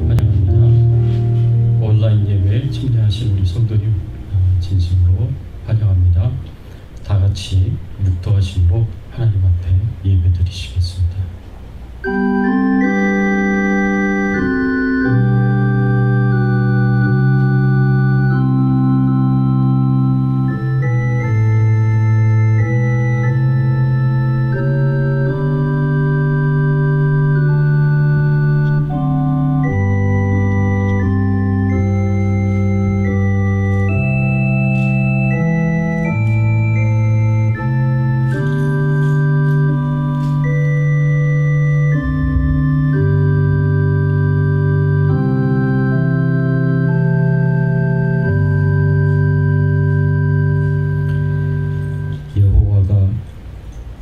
환영합니다. 온라인 예배에 참여하신 우리 성도님 진심으로 환영합니다. 다 같이 묵도하신 복 하나님 앞에 예배 드리시겠습니다.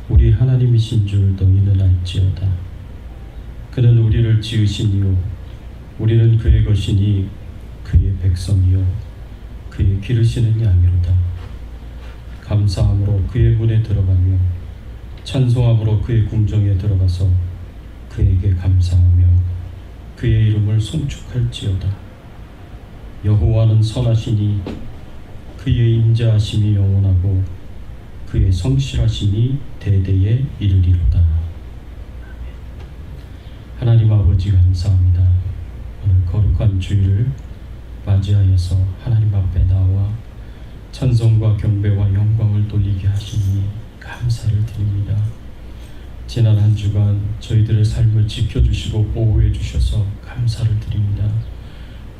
우리 하나님이신 줄 너희는 알지어다. 그는 우리를 지으시니요 우리는 그의 것이니 그의 백성이요 그의 기르시는 양이로다. 감사함으로 그의 문에 들어가며 찬송함으로 그의 궁정에 들어가서 그에게 감사하며 그의 이름을 송축할지어다. 여호와는 선하시니 그의 인자하심이 영원하고 그의 성실하심이 대대에 이르리로다. 하나님 아버지 감사합니다. 오늘 거룩한 주일을 맞이하여서 하나님 앞에 나와 찬송과 경배와 영광을 돌리게 하시니 감사를 드립니다. 지난 한 주간 저희들의 삶을 지켜주시고 보호해 주셔서 감사를 드립니다.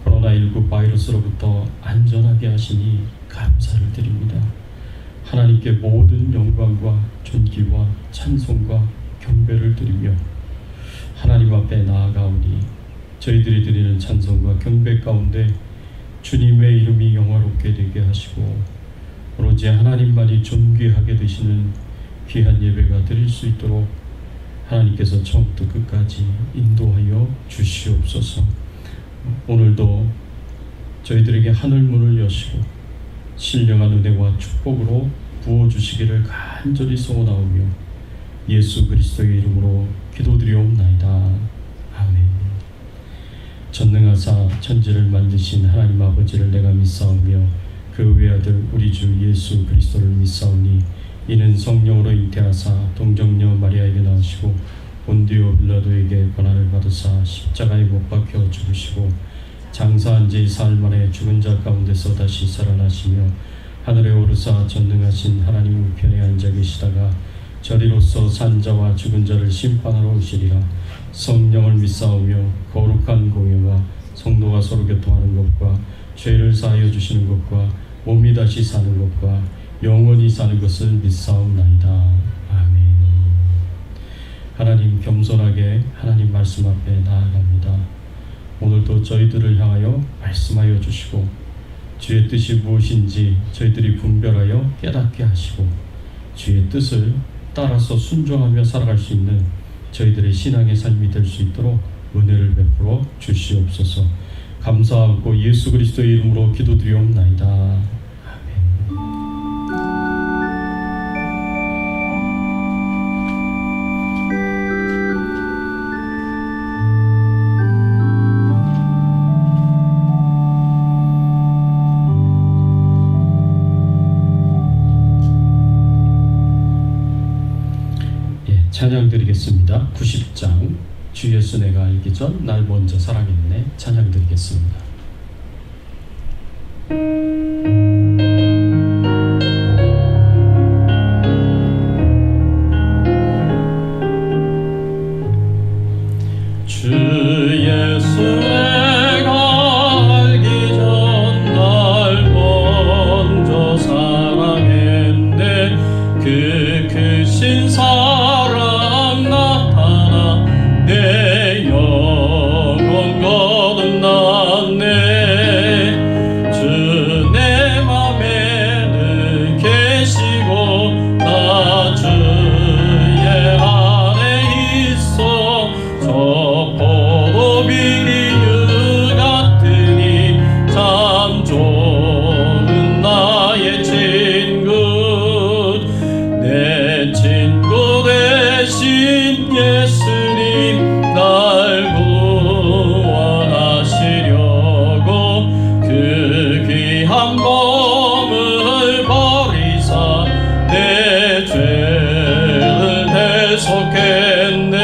코로나19 바이러스로부터 안전하게 하시니 감사를 드립니다. 하나님께 모든 영광과 존귀와 찬송과 경배를 드리며 하나님 앞에 나아가오니 저희들이 드리는 찬송과 경배 가운데 주님의 이름이 영화롭게 되게 하시고 오로지 하나님만이 존귀하게 되시는 귀한 예배가 드릴 수 있도록 하나님께서 처음부터 끝까지 인도하여 주시옵소서. 오늘도 저희들에게 하늘문을 여시고 신령한 은혜와 축복으로 부어주시기를 간절히 소원하오며 예수 그리스도의 이름으로 기도드리옵나이다. 아멘. 전능하사 천지를 만드신 하나님 아버지를 내가 믿사오며 그 외아들 우리 주 예수 그리스도를 믿사오니 이는 성령으로 잉태하사 동정녀 마리아에게 나오시고 본디오 빌라도에게 고난을 받으사 십자가에 못 박혀 죽으시고 장사한 지 사흘 만에 죽은 자 가운데서 다시 살아나시며 하늘에 오르사 전능하신 하나님 우편에 앉아 계시다가 저리로서 산 자와 죽은 자를 심판하러 오시리라. 성령을 믿사오며 거룩한 공예와 성도가 서로 교통하는 것과 죄를 사하여 주시는 것과 몸이 다시 사는 것과 영원히 사는 것을 믿사옵나이다. 아멘. 하나님, 겸손하게 하나님 말씀 앞에 나아갑니다. 오늘도 저희들을 향하여 말씀하여 주시고 주의 뜻이 무엇인지 저희들이 분별하여 깨닫게 하시고 주의 뜻을 따라서 순종하며 살아갈 수 있는 저희들의 신앙의 삶이 될 수 있도록 은혜를 베풀어 주시옵소서. 감사하고 예수 그리스도의 이름으로 기도드리옵나이다. 아멘. 찬양 드리겠습니다. 90장 주 예수 내가 알기 전 날 먼저 사랑했네. 찬양 드리겠습니다. 주 예수 내가 알기 전 날 먼저 사랑했네. 그 크신 사랑 나타나 내 영혼 거듭났네. 주 내 계속했네.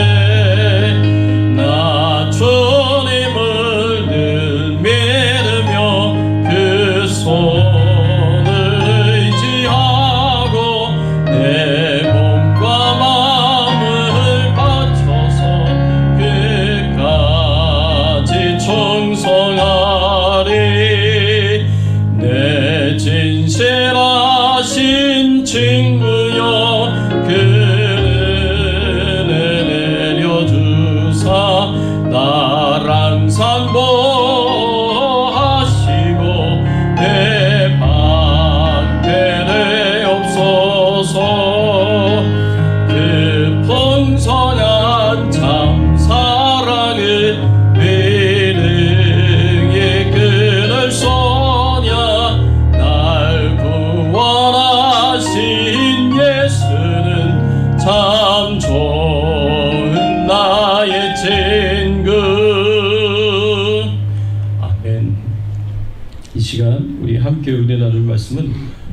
나 주님을 늘 믿으며 그 손을 의지하고 내 몸과 마음을 바쳐서 끝까지 충성하리. 내 진실하신 친구여 그는 내려주사 날 항상 보호하시고 내 방패 되옵소서. 그 풍성한 참 사랑을 비능히 그늘 쏘냐. 날 구원하신 예수는 참 좋은 나의 친구. 아멘. 이 시간 우리 함께 은혜 나눌 말씀은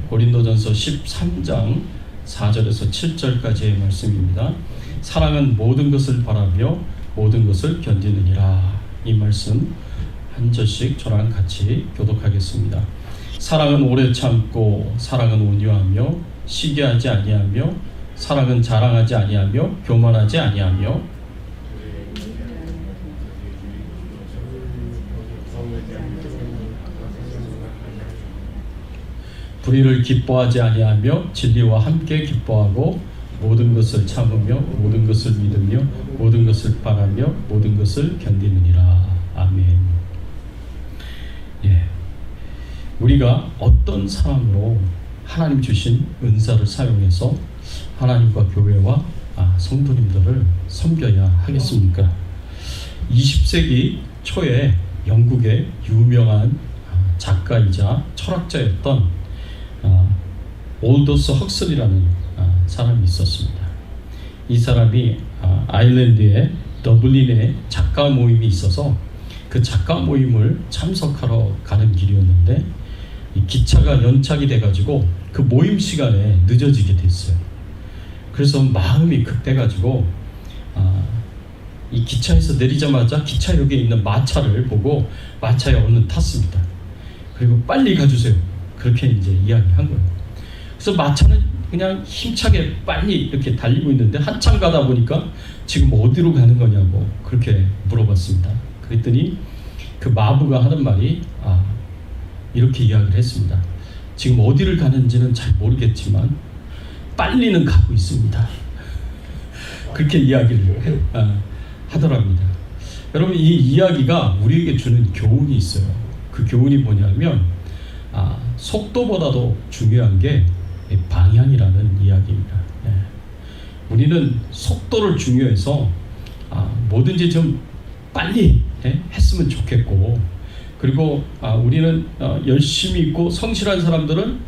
고린도전서 13장 4절에서 7절까지의 말씀입니다. 사랑은 모든 것을 바라며 모든 것을 견디느니라. 이 말씀 한 절씩 저랑 같이 교독하겠습니다. 사랑은 오래 참고 사랑은 온유하며 시기하지 아니하며 사랑은 자랑하지 아니하며 교만하지 아니하며 불의를 기뻐하지 아니하며 진리와 함께 기뻐하고 모든 것을 참으며 모든 것을 믿으며 모든 것을 바라며 모든 것을 견디느니라. 아멘. 예. 우리가 어떤 사람으로 하나님 주신 은사를 사용해서 하나님과 교회와 성도님들을 섬겨야 하겠습니까? 20세기 초에 영국의 유명한 작가이자 철학자였던 올더스 헉슬이라는 사람이 있었습니다. 이 사람이 아일랜드의 더블린에 작가 모임이 있어서 그 작가 모임을 참석하러 가는 길이었는데 이 기차가 연착이 돼가지고 그 모임 시간에 늦어지게 됐어요. 그래서 마음이 급해가지고 이 기차에서 내리자마자 기차역에 있는 마차를 보고 마차에 얼른 탔습니다. 그리고 빨리 가주세요. 그렇게 이제 이야기한 거예요. 그래서 마차는 그냥 힘차게 빨리 이렇게 달리고 있는데 한참 가다 보니까 지금 어디로 가는 거냐고 그렇게 물어봤습니다. 그랬더니 그 마부가 하는 말이 이렇게 이야기를 했습니다. 지금 어디를 가는지는 잘 모르겠지만 빨리는 가고 있습니다. 그렇게 이야기를 하더랍니다. 여러분, 이 이야기가 우리에게 주는 교훈이 있어요. 그 교훈이 뭐냐면 속도보다도 중요한 게 방향이라는 이야기입니다. 우리는 속도를 중요해서 뭐든지 좀 빨리 했으면 좋겠고, 그리고 우리는 열심히 있고 성실한 사람들은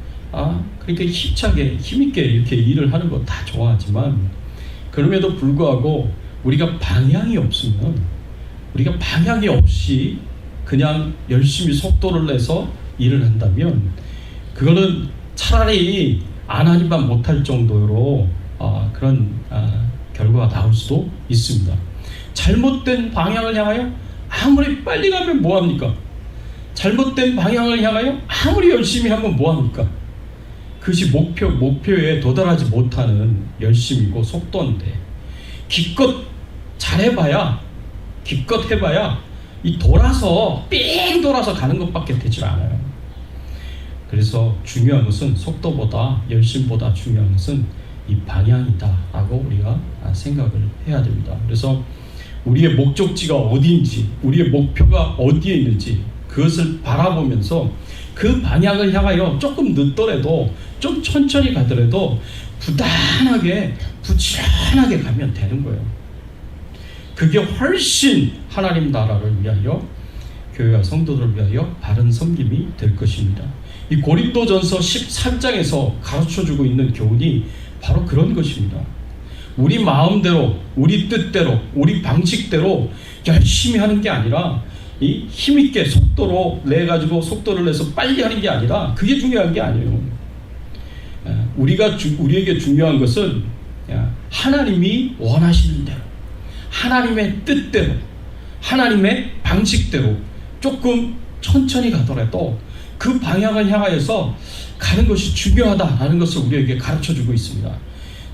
그렇게 힘차게 힘있게 이렇게 일을 하는 거 다 좋아하지만, 그럼에도 불구하고 우리가 방향이 없으면, 우리가 방향이 없이 그냥 열심히 속도를 내서 일을 한다면 그거는 차라리 안 하기만 못할 정도로 그런 결과가 나올 수도 있습니다. 잘못된 방향을 향하여 아무리 빨리 가면 뭐합니까? 잘못된 방향을 향하여 아무리 열심히 하면 뭐합니까? 그것이 목표에 도달하지 못하는 열심이고 속도인데, 기껏 잘해봐야, 기껏 해봐야 이 돌아서 삥 돌아서 가는 것밖에 되질 않아요. 그래서 중요한 것은 속도보다 열심보다 중요한 것은 이 방향이다 라고 우리가 생각을 해야 됩니다. 그래서 우리의 목적지가 어디인지, 우리의 목표가 어디에 있는지 그것을 바라보면서 그 방향을 향하여 조금 늦더라도, 좀 천천히 가더라도 부단하게 부지런하게 가면 되는 거예요. 그게 훨씬 하나님 나라를 위하여, 교회와 성도들을 위하여 바른 섬김이 될 것입니다. 이 고린도전서 13장에서 가르쳐주고 있는 교훈이 바로 그런 것입니다. 우리 마음대로, 우리 뜻대로, 우리 방식대로 열심히 하는 게 아니라 이 힘있게 속도로 내가지고 속도를 내서 빨리 하는 게 아니라, 그게 중요한 게 아니에요. 우리에게 중요한 것은 하나님이 원하시는 대로, 하나님의 뜻대로, 하나님의 방식대로 조금 천천히 가더라도 그 방향을 향하여서 가는 것이 중요하다라는 것을 우리에게 가르쳐주고 있습니다.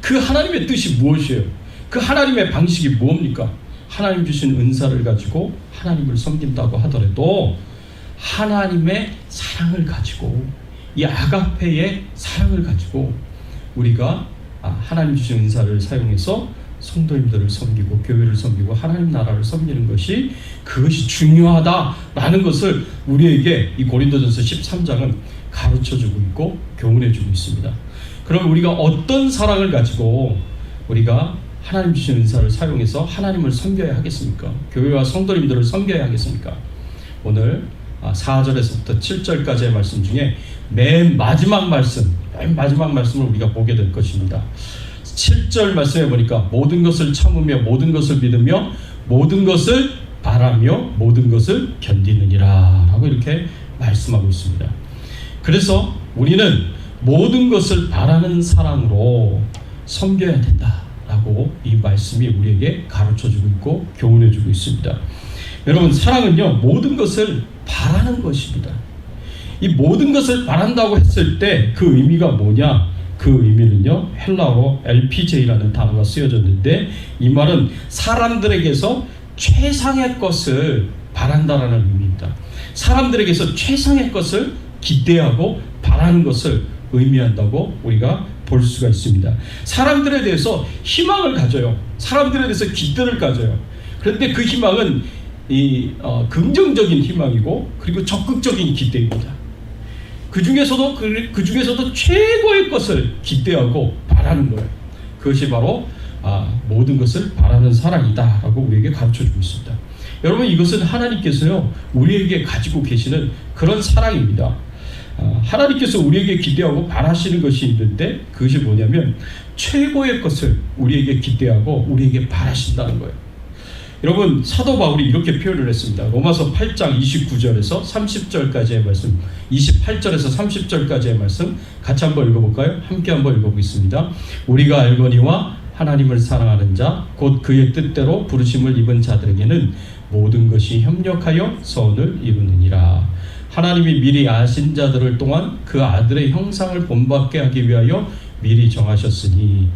그 하나님의 뜻이 무엇이에요? 그 하나님의 방식이 뭡니까? 하나님 주신 은사를 가지고 하나님을 섬긴다고 하더라도 하나님의 사랑을 가지고, 이 아가페의 사랑을 가지고 우리가 하나님 주신 은사를 사용해서 성도님들을 섬기고 교회를 섬기고 하나님 나라를 섬기는 것이, 그것이 중요하다라는 것을 우리에게 이 고린도전서 13장은 가르쳐주고 있고 교훈해주고 있습니다. 그럼 우리가 어떤 사랑을 가지고 우리가 하나님 주신 은사를 사용해서 하나님을 섬겨야 하겠습니까? 교회와 성도님들을 섬겨야 하겠습니까? 오늘 4절에서부터 7절까지의 말씀 중에 맨 마지막 말씀을 우리가 보게 될 것입니다. 7절 말씀에 보니까 모든 것을 참으며 모든 것을 믿으며 모든 것을 바라며 모든 것을 견디느니라 라고 이렇게 말씀하고 있습니다. 그래서 우리는 모든 것을 바라는 사랑으로 섬겨야 된다라고 이 말씀이 우리에게 가르쳐주고 있고 교훈해주고 있습니다. 여러분, 사랑은요 모든 것을 바라는 것입니다. 이 모든 것을 바란다고 했을 때 그 의미가 뭐냐? 그 의미는요 헬라어로 LPJ라는 단어가 쓰여졌는데, 이 말은 사람들에게서 최상의 것을 바란다라는 의미입니다. 사람들에게서 최상의 것을 기대하고 바라는 것을 의미한다고 우리가 볼 수가 있습니다. 사람들에 대해서 희망을 가져요. 사람들에 대해서 기대를 가져요. 그런데 그 희망은 긍정적인 희망이고 그리고 적극적인 기대입니다. 그 중에서도 최고의 것을 기대하고 바라는 거예요. 그것이 바로 모든 것을 바라는 사랑이다라고 우리에게 가르쳐주고 있습니다. 여러분, 이것은 하나님께서요 우리에게 가지고 계시는 그런 사랑입니다. 하나님께서 우리에게 기대하고 바라시는 것이 있는데, 그것이 뭐냐면 최고의 것을 우리에게 기대하고 우리에게 바라신다는 거예요. 여러분, 사도 바울이 이렇게 표현을 했습니다. 로마서 8장 29절에서 30절까지의 말씀, 28절에서 30절까지의 말씀 같이 한번 읽어볼까요? 함께 한번 읽어보겠습니다. 우리가 알거니와 하나님을 사랑하는 자 곧 그의 뜻대로 부르심을 입은 자들에게는 모든 것이 협력하여 선을 이루느니라. 하나님이 미리 아신 자들을 또한 그 아들의 형상을 본받게 하기 위하여 미리 정하셨으니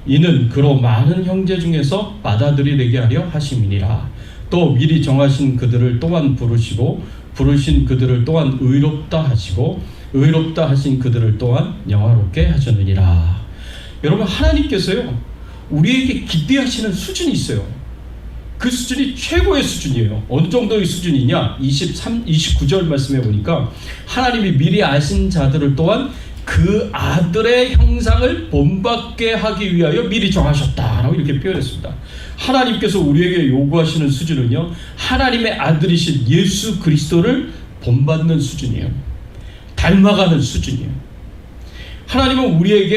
이는 그로 많은 형제 중에서 받아들이게 하려 하심이니라. 또 미리 정하신 그들을 또한 부르시고 부르신 그들을 또한 의롭다 하시고 의롭다 하신 그들을 또한 영화롭게 하셨느니라. 여러분, 하나님께서요 우리에게 기대하시는 수준이 있어요. 그 수준이 최고의 수준이에요. 어느 정도의 수준이냐? 29절 말씀해 보니까 하나님이 미리 아신 자들을 또한 그 아들의 형상을 본받게 하기 위하여 미리 정하셨다라고 이렇게 표현했습니다. 하나님께서 우리에게 요구하시는 수준은요 하나님의 아들이신 예수 그리스도를 본받는 수준이에요. 닮아가는 수준이에요. 하나님은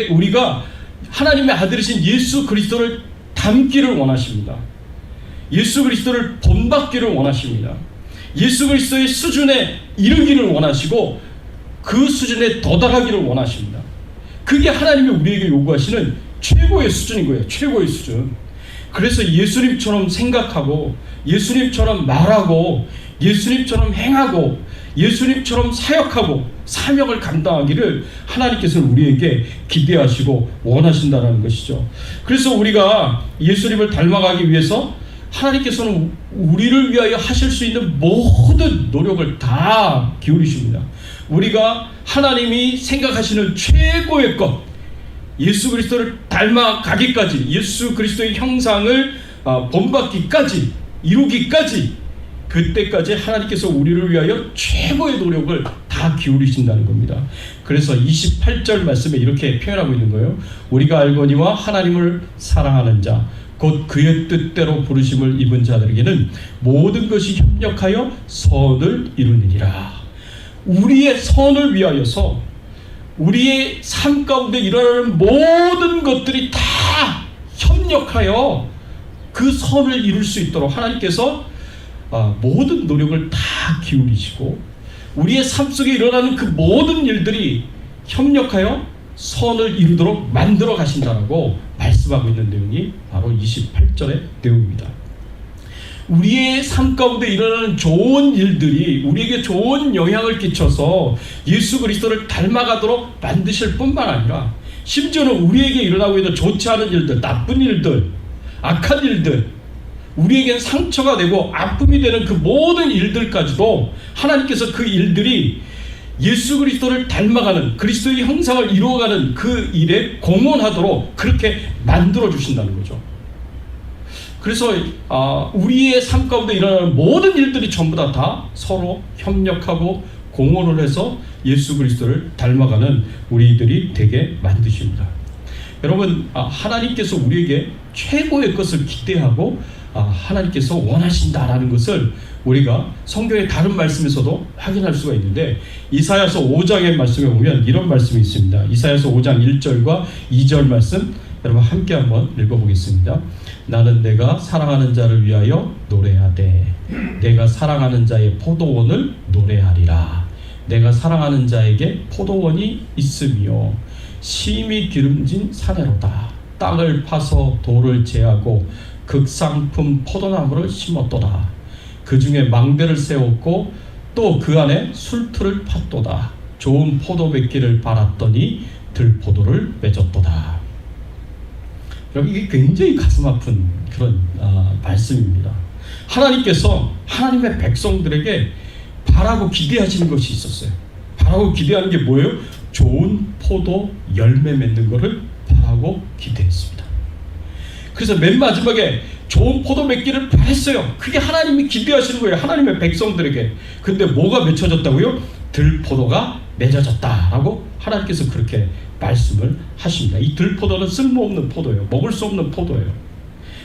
우리가 하나님의 아들이신 예수 그리스도를 닮기를 원하십니다. 예수 그리스도를 본받기를 원하십니다. 예수 그리스도의 수준에 이르기를 원하시고 그 수준에 도달하기를 원하십니다. 그게 하나님이 우리에게 요구하시는 최고의 수준인 거예요. 최고의 수준. 그래서 예수님처럼 생각하고 예수님처럼 말하고 예수님처럼 행하고 예수님처럼 사역하고 사명을 감당하기를 하나님께서는 우리에게 기대하시고 원하신다는 것이죠. 그래서 우리가 예수님을 닮아가기 위해서 하나님께서는 우리를 위하여 하실 수 있는 모든 노력을 다 기울이십니다. 우리가 하나님이 생각하시는 최고의 것, 예수 그리스도를 닮아가기까지, 예수 그리스도의 형상을 본받기까지, 이루기까지, 그때까지 하나님께서 우리를 위하여 최고의 노력을 다 기울이신다는 겁니다. 그래서 28절 말씀에 이렇게 표현하고 있는 거예요. 우리가 알거니와 하나님을 사랑하는 자 곧 그의 뜻대로 부르심을 입은 자들에게는 모든 것이 협력하여 선을 이루느니라. 우리의 선을 위하여서 우리의 삶 가운데 일어나는 모든 것들이 다 협력하여 그 선을 이룰 수 있도록 하나님께서 모든 노력을 다 기울이시고 우리의 삶 속에 일어나는 그 모든 일들이 협력하여 선을 이루도록 만들어 가신다라고 말씀하고 있는 내용이 바로 28절의 내용입니다. 우리의 삶 가운데 일어나는 좋은 일들이 우리에게 좋은 영향을 끼쳐서 예수 그리스도를 닮아가도록 만드실 뿐만 아니라 심지어는 우리에게 일어나고 있는 좋지 않은 일들, 나쁜 일들, 악한 일들, 우리에겐 상처가 되고 아픔이 되는 그 모든 일들까지도 하나님께서 그 일들이 예수 그리스도를 닮아가는 그리스도의 형상을 이루어가는 그 일에 공헌하도록 그렇게 만들어 주신다는 거죠. 그래서 우리의 삶 가운데 일어나는 모든 일들이 전부 다 서로 협력하고 공헌을 해서 예수 그리스도를 닮아가는 우리들이 되게 만드십니다. 여러분, 하나님께서 우리에게 최고의 것을 기대하고 하나님께서 원하신다라는 것을 우리가 성경의 다른 말씀에서도 확인할 수가 있는데, 이사야서 5장의 말씀에 보면 이런 말씀이 있습니다. 이사야서 5장 1절과 2절 말씀 여러분 함께 한번 읽어보겠습니다. 나는 내가 사랑하는 자를 위하여 노래하되 내가 사랑하는 자의 포도원을 노래하리라. 내가 사랑하는 자에게 포도원이 있으며 심히 기름진 사내로다. 땅을 파서 돌을 제하고 극상품 포도나무를 심었도다. 그 중에 망대를 세웠고 또 그 안에 술틀을 팠도다. 좋은 포도 맺기를 바랐더니 들포도를 맺었도다. 여러분, 이게 굉장히 가슴 아픈 그런 말씀입니다. 하나님께서 하나님의 백성들에게 바라고 기대하시는 것이 있었어요. 바라고 기대하는 게 뭐예요? 좋은 포도 열매 맺는 것을 바라고 기대했습니다. 그래서 맨 마지막에 좋은 포도 맺기를 바랬어요. 그게 하나님이 기대하시는 거예요. 하나님의 백성들에게. 근데 뭐가 맺혀졌다고요? 들포도가 맺어졌다라고 하나님께서 그렇게 말씀을 하십니다. 이 들포도는 쓸모없는 포도예요. 먹을 수 없는 포도예요.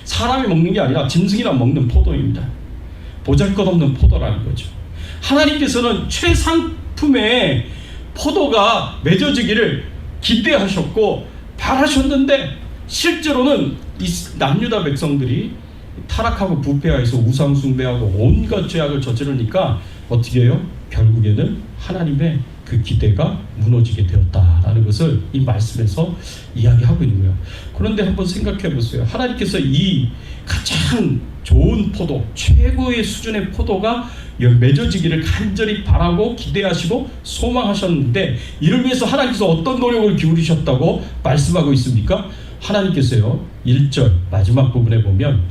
사람이 먹는 게 아니라 짐승이나 먹는 포도입니다. 보잘것없는 포도라는 거죠. 하나님께서는 최상품의 포도가 맺어지기를 기대하셨고 바라셨는데, 실제로는 이 남유다 백성들이 타락하고 부패하여서 우상 숭배하고 온갖 죄악을 저지르니까 어떻게 해요? 결국에는 하나님의 그 기대가 무너지게 되었다라는 것을 이 말씀에서 이야기하고 있는 거예요. 그런데 한번 생각해 보세요. 하나님께서 이 가장 좋은 포도, 최고의 수준의 포도가 맺어지기를 간절히 바라고 기대하시고 소망하셨는데, 이를 위해서 하나님께서 어떤 노력을 기울이셨다고 말씀하고 있습니까? 하나님께서요, 1절 마지막 부분에 보면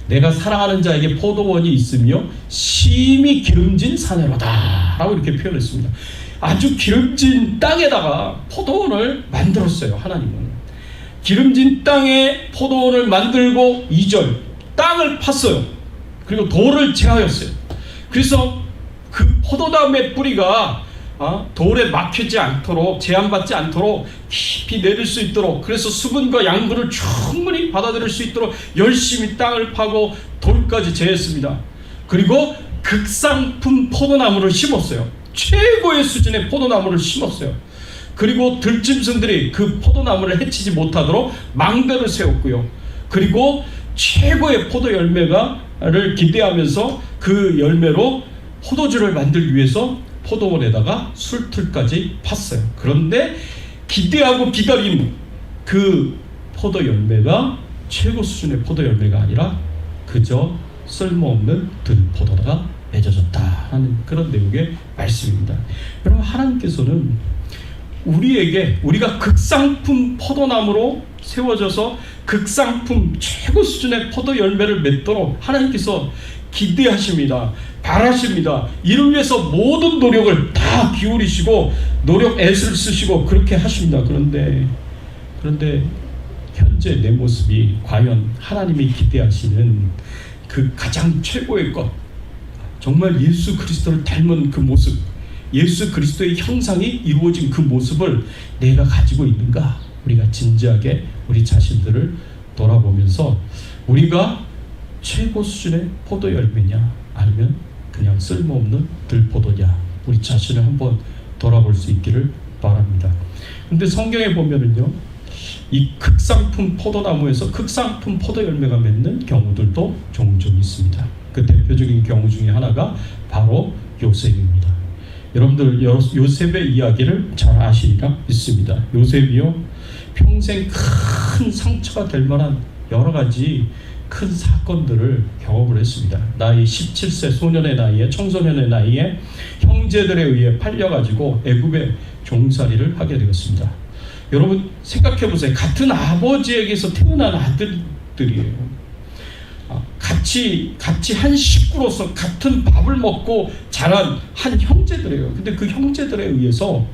내가 사랑하는 자에게 포도원이 있으며 심히 기름진 사내로다 라고 이렇게 표현했습니다. 아주 기름진 땅에다가 포도원을 만들었어요. 하나님은 기름진 땅에 포도원을 만들고, 2절 땅을 팠어요. 그리고 돌을 제하였어요. 그래서 그 포도나무의 뿌리가 돌에 막히지 않도록, 제한받지 않도록 깊이 내릴 수 있도록, 그래서 수분과 양분을 충분히 받아들일 수 있도록 열심히 땅을 파고 돌까지 제했습니다. 그리고 극상품 포도나무를 심었어요. 최고의 수준의 포도나무를 심었어요. 그리고 들짐승들이 그 포도나무를 해치지 못하도록 망대를 세웠고요. 그리고 최고의 포도 열매를 기대하면서 그 열매로 포도주를 만들기 위해서 포도원에다가 술틀까지 팠어요. 그런데 기대하고 기다린 그 포도 열매가 최고 수준의 포도 열매가 아니라 그저 쓸모없는 들포도가 맺어졌다 하는 그런 내용의 말씀입니다. 여러분, 하나님께서는 우리가 극상품 포도나무로 세워져서 극상품 최고 수준의 포도 열매를 맺도록 하나님께서 기대하십니다. 바라십니다. 이를 위해서 모든 노력을 다 기울이시고 노력 애를 쓰시고 그렇게 하십니다. 그런데 현재 내 모습이 과연 하나님이 기대하시는 그 가장 최고의 것, 정말 예수 그리스도를 닮은 그 모습, 예수 그리스도의 형상이 이루어진 그 모습을 내가 가지고 있는가? 우리가 진지하게 우리 자신들을 돌아보면서 우리가 최고 수준의 포도 열매냐, 아니면 그냥 쓸모없는 들포도냐, 우리 자신을 한번 돌아볼 수 있기를 바랍니다. 근데 성경에 보면은요, 이 극상품 포도나무에서 극상품 포도 열매가 맺는 경우들도 종종 있습니다. 그 대표적인 경우 중에 하나가 바로 요셉입니다. 여러분들 요셉의 이야기를 잘 아시리라 믿습니다. 요셉이요, 평생 큰 상처가 될 만한 여러 가지 큰 사건들을 경험을 했습니다. 나이 17세 소년의 나이에, 청소년의 나이에 형제들에 의해 팔려가지고 애굽의 종살이를 하게 되었습니다. 여러분 생각해 보세요. 같은 아버지에게서 태어난 아들들이에요. 같이 한 식구로서 같은 밥을 먹고 자란 한 형제들이에요. 근데 그 형제들에 의해서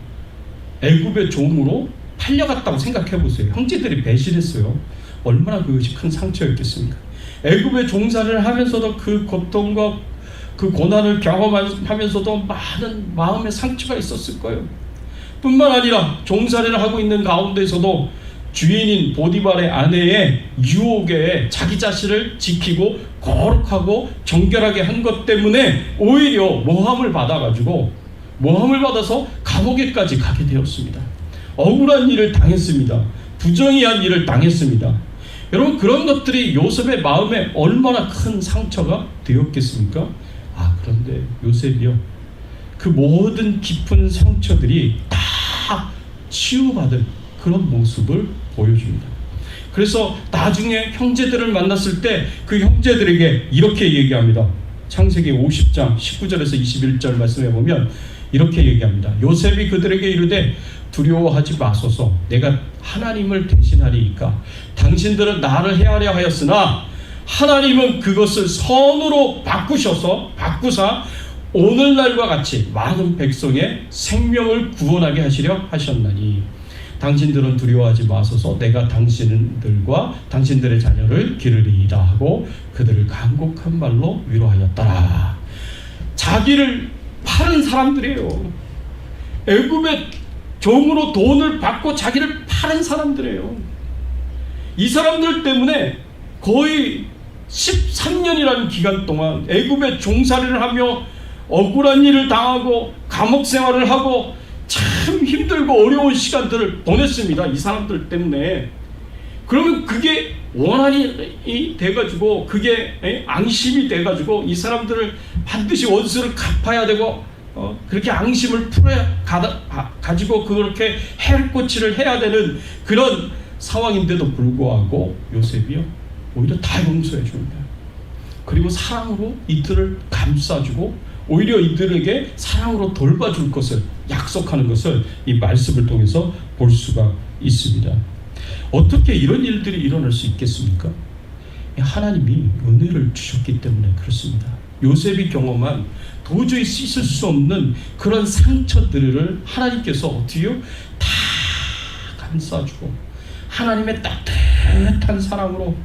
애굽의 종으로 팔려갔다고 생각해 보세요. 형제들이 배신했어요. 얼마나 그것이 큰 상처였겠습니까? 애굽의 종살이를 하면서도 그 고통과 그 고난을 경험하면서도 많은 마음의 상처가 있었을 거예요. 뿐만 아니라 종살이를 하고 있는 가운데서도 주인인 보디발의 아내의 유혹에 자기 자신을 지키고 거룩하고 정결하게 한 것 때문에 오히려 모함을 받아서 감옥에까지 가게 되었습니다. 억울한 일을 당했습니다. 부정의한 일을 당했습니다. 여러분 그런 것들이 요셉의 마음에 얼마나 큰 상처가 되었겠습니까? 그런데 요셉이요, 그 모든 깊은 상처들이 다 치유받은 그런 모습을 보여줍니다. 그래서 나중에 형제들을 만났을 때 그 형제들에게 이렇게 얘기합니다. 창세기 50장 19절에서 21절 말씀해 보면 이렇게 얘기합니다. 요셉이 그들에게 이르되 두려워하지 마소서, 내가 하나님을 대신하리이까. 당신들은 나를 해하려 하였으나 하나님은 그것을 선으로 바꾸사 오늘날과 같이 많은 백성의 생명을 구원하게 하시려 하셨나니 당신들은 두려워하지 마소서, 내가 당신들과 당신들의 자녀를 기르리이다 하고 그들을 간곡한 말로 위로하였더라. 자기를 파는 사람들이에요. 애굽의 종으로 돈을 받고 자기를 파는 사람들이에요. 이 사람들 때문에 거의 13년이라는 기간 동안 애굽의 종살이를 하며 억울한 일을 당하고 감옥 생활을 하고 참 힘들고 어려운 시간들을 보냈습니다. 이 사람들 때문에. 그러면 그게 원한이 돼가지고 그게 앙심이 돼가지고 이 사람들을 반드시 원수를 갚아야 되고 그렇게 앙심을 가지고 그렇게 해를 해야 되는 그런 상황인데도 불구하고 요셉이요, 오히려 다 용서해 줍니다. 그리고 사랑으로 이들을 감싸주고 오히려 이들에게 사랑으로 돌봐줄 것을 약속하는 것을 이 말씀을 통해서 볼 수가 있습니다. 어떻게 이런 일들이 일어날 수 있겠습니까? 하나님이 은혜를 주셨기 때문에 그렇습니다. 요셉이 경험한 도저히 씻을 수 없는 그런 상처들을 하나님께서 어떻게요? 다 감싸주고 하나님의 따뜻한 사랑으로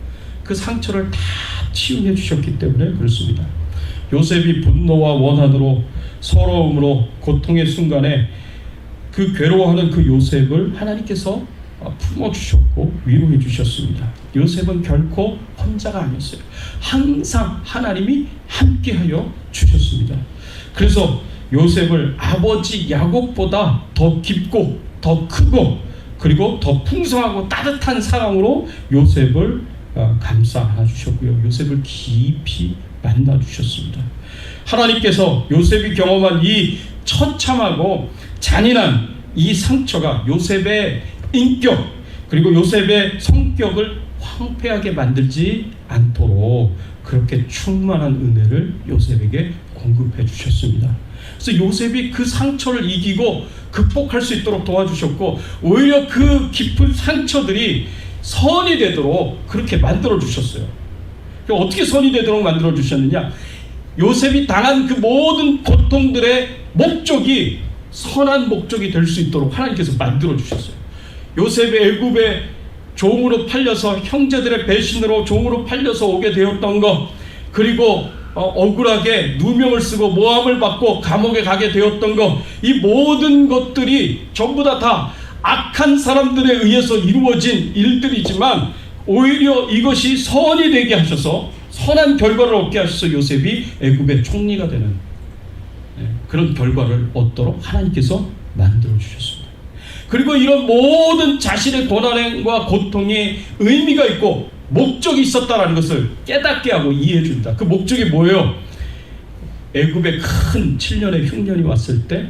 그 상처를 다 치유해 주셨기 때문에 그렇습니다. 요셉이 분노와 원한으로 서러움으로 고통의 순간에 그 괴로워하는 그 요셉을 하나님께서 품어주셨고 위로해 주셨습니다. 요셉은 결코 혼자가 아니었어요. 항상 하나님이 함께하여 주셨습니다. 그래서 요셉을 아버지 야곱보다 더 깊고 더 크고 그리고 더 풍성하고 따뜻한 사랑으로 요셉을 감싸 안아주셨고요. 요셉을 깊이 만나주셨습니다. 하나님께서 요셉이 경험한 이 처참하고 잔인한 이 상처가 요셉의 인격 그리고 요셉의 성격을 황폐하게 만들지 않도록 그렇게 충만한 은혜를 요셉에게 공급해 주셨습니다. 그래서 요셉이 그 상처를 이기고 극복할 수 있도록 도와주셨고 오히려 그 깊은 상처들이 선이 되도록 그렇게 만들어 주셨어요. 어떻게 선이 되도록 만들어 주셨느냐? 요셉이 당한 그 모든 고통들의 목적이 선한 목적이 될 수 있도록 하나님께서 만들어 주셨어요. 요셉의 애굽의 종으로 팔려서 형제들의 배신으로 종으로 팔려서 오게 되었던 것, 그리고 억울하게 누명을 쓰고 모함을 받고 감옥에 가게 되었던 것, 이 모든 것들이 전부 다 악한 사람들에 의해서 이루어진 일들이지만 오히려 이것이 선이 되게 하셔서 선한 결과를 얻게 하셔서 요셉이 애굽의 총리가 되는 그런 결과를 얻도록 하나님께서 만들어 주셨습니다. 그리고 이런 모든 자신의 고난과 고통이 의미가 있고 목적이 있었다라는 것을 깨닫게 하고 이해해 줍니다. 그 목적이 뭐예요? 애굽에 큰 7년의 흉년이 왔을 때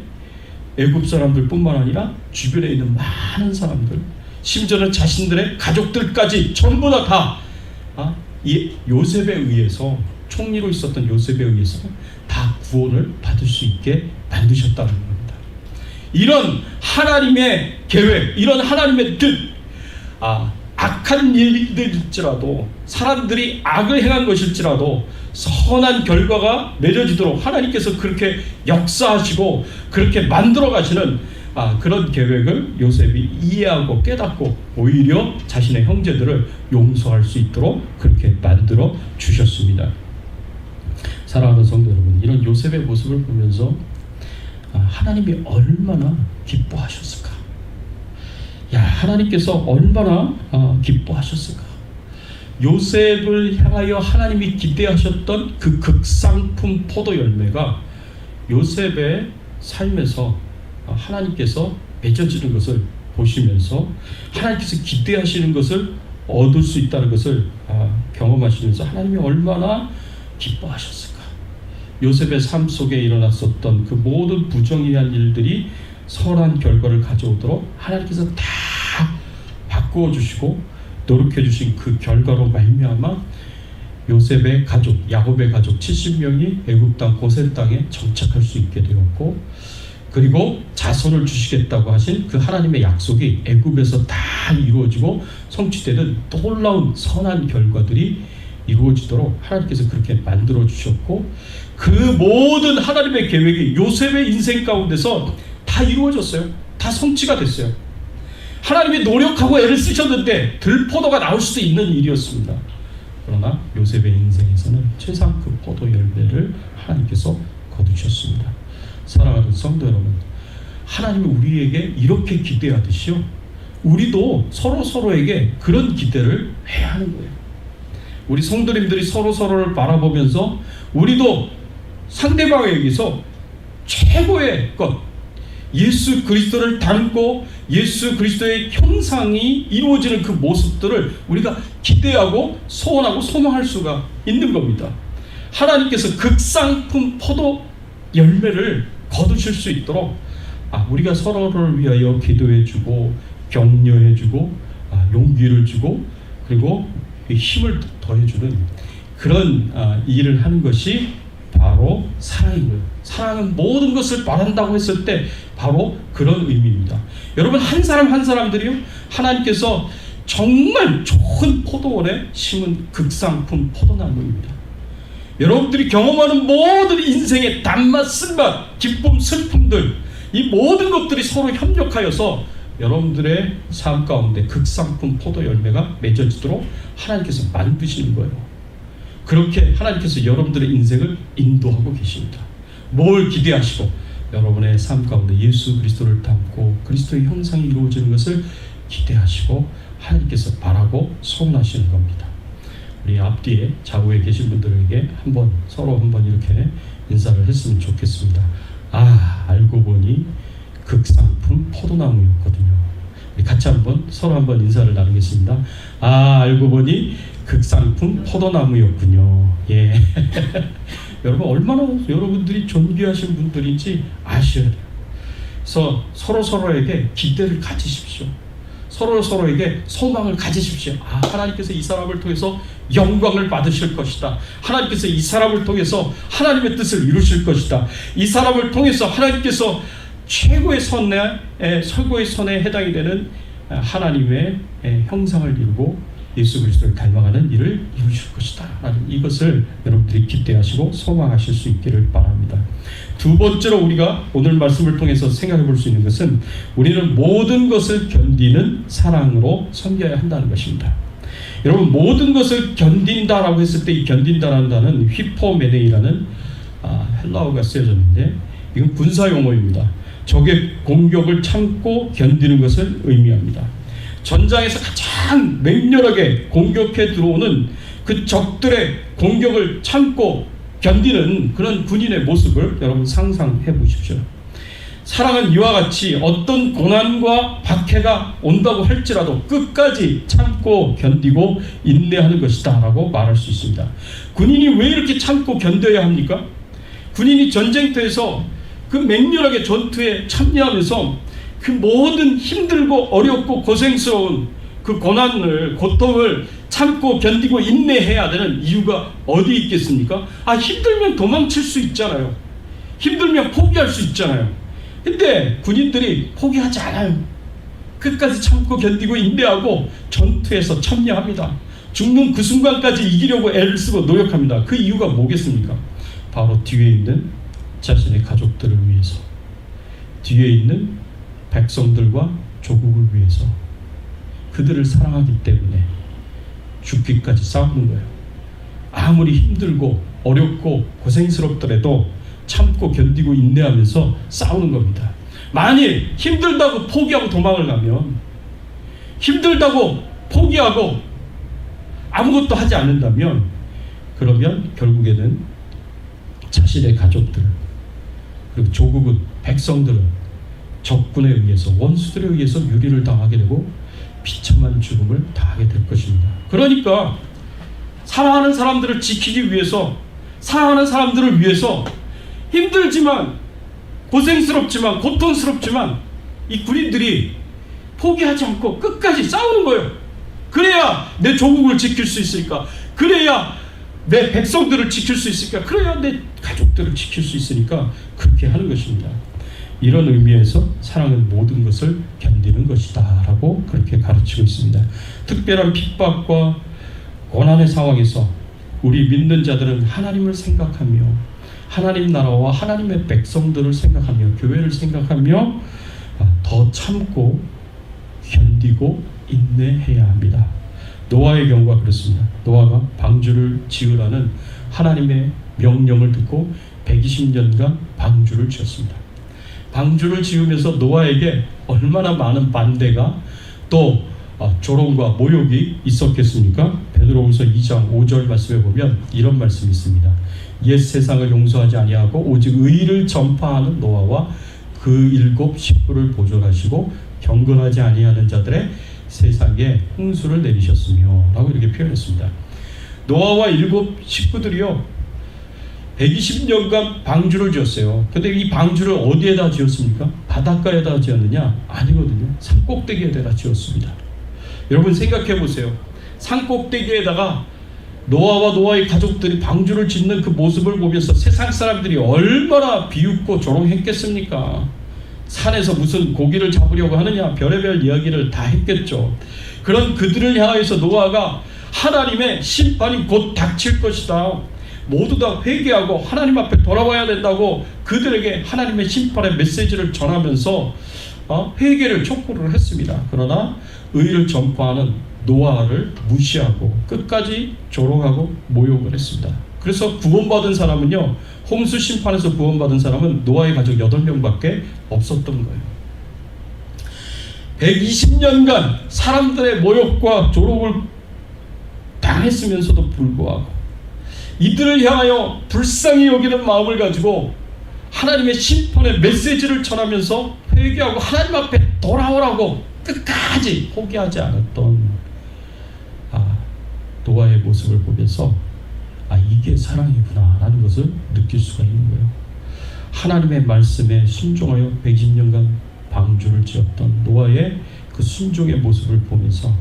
애굽 사람들뿐만 아니라 주변에 있는 많은 사람들, 심지어는 자신들의 가족들까지 전부 이 요셉에 의해서, 총리로 있었던 요셉에 의해서 다 구원을 받을 수 있게 만드셨다는 겁니다. 이런 하나님의 계획, 이런 하나님의 뜻, 악한 일들일지라도, 사람들이 악을 행한 것일지라도 선한 결과가 맺어지도록 하나님께서 그렇게 역사하시고 그렇게 만들어 가시는 그런 계획을 요셉이 이해하고 깨닫고 오히려 자신의 형제들을 용서할 수 있도록 그렇게 만들어 주셨습니다. 사랑하는 성도 여러분, 이런 요셉의 모습을 보면서 하나님이 얼마나 기뻐하셨을까? 하나님께서 얼마나 기뻐하셨을까? 요셉을 향하여 하나님이 기대하셨던 그 극상품 포도 열매가 요셉의 삶에서 하나님께서 맺어지는 것을 보시면서 하나님께서 기대하시는 것을 얻을 수 있다는 것을 경험하시면서 하나님이 얼마나 기뻐하셨을까? 요셉의 삶 속에 일어났었던 그 모든 부정의한 일들이 선한 결과를 가져오도록 하나님께서 다 바꾸어 주시고 노력해 주신 그 결과로 말미암아 요셉의 가족, 야곱의 가족 70명이 애굽 땅 고센 땅에 정착할 수 있게 되었고, 그리고 자손을 주시겠다고 하신 그 하나님의 약속이 애굽에서 다 이루어지고 성취되는 놀라운 선한 결과들이 이루어지도록 하나님께서 그렇게 만들어 주셨고, 그 모든 하나님의 계획이 요셉의 인생 가운데서 다 이루어졌어요. 다 성취가 됐어요. 하나님이 노력하고 애를 쓰셨는데 들포도가 나올 수도 있는 일이었습니다. 그러나 요셉의 인생에서는 최상급 포도 열매를 하나님께서 거두셨습니다. 사랑하는 성도 여러분, 하나님이 우리에게 이렇게 기대하듯이요, 우리도 서로에게 그런 기대를 해야 하는 거예요. 우리 성도님들이 서로를 바라보면서 우리도 상대방에게서 최고의 것, 예수 그리스도를 닮고 예수 그리스도의 형상이 이루어지는 그 모습들을 우리가 기대하고 소원하고 소망할 수가 있는 겁니다. 하나님께서 극상품 포도 열매를 거두실 수 있도록 우리가 서로를 위하여 기도해주고 격려해주고 용기를 주고 그리고 힘을 더해주는 그런 일을 하는 것이 바로 사랑이고요. 사랑은 모든 것을 바란다고 했을 때 바로 그런 의미입니다. 여러분, 한 사람 한 사람들이요, 하나님께서 정말 좋은 포도원에 심은 극상품 포도나무입니다. 여러분들이 경험하는 모든 인생의 단맛, 쓴맛, 기쁨, 슬픔들, 이 모든 것들이 서로 협력하여서 여러분들의 삶 가운데 극상품 포도 열매가 맺어지도록 하나님께서 만드시는 거예요. 그렇게 하나님께서 여러분들의 인생을 인도하고 계십니다. 뭘 기대하시고 여러분의 삶 가운데 예수 그리스도를 닮고 그리스도의 형상이 이루어지는 것을 기대하시고 하나님께서 바라고 소원하시는 겁니다. 우리 앞뒤에 좌우에 계신 분들에게 서로 한번 이렇게 인사를 했으면 좋겠습니다. 알고 보니 극상품 포도나무였거든요. 우리 같이 서로 한번 인사를 나누겠습니다. 알고 보니 극상품 포도나무였군요. 예. 여러분, 얼마나 여러분들이 존귀하신 분들인지 아셔야 돼요. 그래서 서로에게 기대를 가지십시오. 서로에게 소망을 가지십시오. 하나님께서 이 사람을 통해서 영광을 받으실 것이다. 하나님께서 이 사람을 통해서 하나님의 뜻을 이루실 것이다. 이 사람을 통해서 하나님께서 최고의 최고의 선에 해당이 되는 하나님의 형상을 이루고 예수 그리스도를 닮아가는 일을 이루실 것이다. 이것을 여러분들이 기대하시고 소망하실 수 있기를 바랍니다. 두 번째로 우리가 오늘 말씀을 통해서 생각해 볼 수 있는 것은 우리는 모든 것을 견디는 사랑으로 섬겨야 한다는 것입니다. 여러분, 모든 것을 견딘다라고 했을 때 이 견딘다라는 단어는 휘포메네이라는 헬라어가 쓰여졌는데 이건 군사 용어입니다. 적의 공격을 참고 견디는 것을 의미합니다. 전장에서 가장 맹렬하게 공격해 들어오는 그 적들의 공격을 참고 견디는 그런 군인의 모습을 여러분 상상해 보십시오. 사랑은 이와 같이 어떤 고난과 박해가 온다고 할지라도 끝까지 참고 견디고 인내하는 것이다 라고 말할 수 있습니다. 군인이 왜 이렇게 참고 견뎌야 합니까? 군인이 전쟁터에서 그 맹렬하게 전투에 참여하면서 그 모든 힘들고 어렵고 고생스러운 그 고난을, 고통을 참고 견디고 인내해야 되는 이유가 어디 있겠습니까? 힘들면 도망칠 수 있잖아요. 힘들면 포기할 수 있잖아요. 근데 군인들이 포기하지 않아요. 끝까지 참고 견디고 인내하고 전투에서 참여합니다. 죽는 그 순간까지 이기려고 애를 쓰고 노력합니다. 그 이유가 뭐겠습니까? 바로 뒤에 있는 자신의 가족들을 위해서, 뒤에 있는 백성들과 조국을 위해서, 그들을 사랑하기 때문에 죽기까지 싸우는 거예요. 아무리 힘들고 어렵고 고생스럽더라도 참고 견디고 인내하면서 싸우는 겁니다. 만일 힘들다고 포기하고 도망을 가면, 힘들다고 포기하고 아무것도 하지 않는다면, 그러면 결국에는 자신의 가족들, 그리고 조국은, 백성들은 적군에 의해서, 원수들에 의해서 유리를 당하게 되고 비참한 죽음을 당하게 될 것입니다. 그러니까 사랑하는 사람들을 지키기 위해서, 사랑하는 사람들을 위해서 힘들지만, 고생스럽지만, 고통스럽지만 이 군인들이 포기하지 않고 끝까지 싸우는 거예요. 그래야 내 조국을 지킬 수 있으니까, 그래야 내 백성들을 지킬 수 있으니까, 그래야 내 가족들을 지킬 수 있으니까 그렇게 하는 것입니다. 이런 의미에서 사랑은 모든 것을 견디는 것이다 라고 그렇게 가르치고 있습니다. 특별한 핍박과 고난의 상황에서 우리 믿는 자들은 하나님을 생각하며, 하나님 나라와 하나님의 백성들을 생각하며, 교회를 생각하며 더 참고 견디고 인내해야 합니다. 노아의 경우가 그렇습니다. 노아가 방주를 지으라는 하나님의 명령을 듣고 120년간 방주를 지었습니다. 방주를 지으면서 노아에게 얼마나 많은 반대가, 또 조롱과 모욕이 있었겠습니까? 베드로후서 2장 5절 말씀에 보면 이런 말씀이 있습니다. 옛 세상을 용서하지 아니하고 오직 의를 전파하는 노아와 그 7 식구를 보존하시고 경건하지 아니하는 자들의 세상에 홍수를 내리셨으며 라고 이렇게 표현했습니다. 노아와 7 식구들이요 120년간 방주를 지었어요. 근데 이 방주를 어디에다 지었습니까? 바닷가에다 지었느냐? 아니거든요. 산꼭대기에다 지었습니다. 여러분 생각해 보세요. 산꼭대기에다가 노아와 노아의 가족들이 방주를 짓는 그 모습을 보면서 세상 사람들이 얼마나 비웃고 조롱했겠습니까? 산에서 무슨 고기를 잡으려고 하느냐, 별의별 이야기를 다 했겠죠. 그런 그들을 향해서 노아가 하나님의 심판이 곧 닥칠 것이다, 모두 다 회개하고 하나님 앞에 돌아와야 된다고 그들에게 하나님의 심판의 메시지를 전하면서 회개를 촉구를 했습니다. 그러나 의를 전파하는 노아를 무시하고 끝까지 조롱하고 모욕을 했습니다. 그래서 구원받은 사람은요, 홍수 심판에서 구원받은 사람은 노아의 가족 8명밖에 없었던 거예요. 120년간 사람들의 모욕과 조롱을 당했으면서도 불구하고 이들을 향하여 불쌍히 여기는 마음을 가지고 하나님의 심판의 메시지를 전하면서 회개하고 하나님 앞에 돌아오라고 끝까지 포기하지 않았던 노아의 모습을 보면서 이게 사랑이구나 라는 것을 느낄 수가 있는 거예요. 하나님의 말씀에 순종하여 120년간 방주를 지었던 노아의 그 순종의 모습을 보면서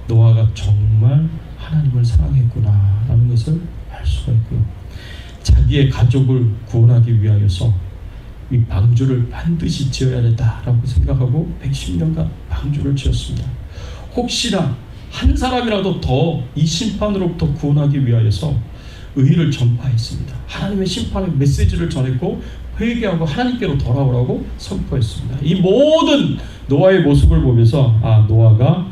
노아가 정말 하나님을 사랑했구나 라는 것을 알 수가 있고요. 자기의 가족을 구원하기 위하여서 이 방주를 반드시 지어야 된다라고 생각하고 110년간 방주를 지었습니다. 혹시나 한 사람이라도 더 이 심판으로부터 구원하기 위하여서 의를 전파했습니다. 하나님의 심판의 메시지를 전했고 회개하고 하나님께로 돌아오라고 선포했습니다. 이 모든 노아의 모습을 보면서 노아가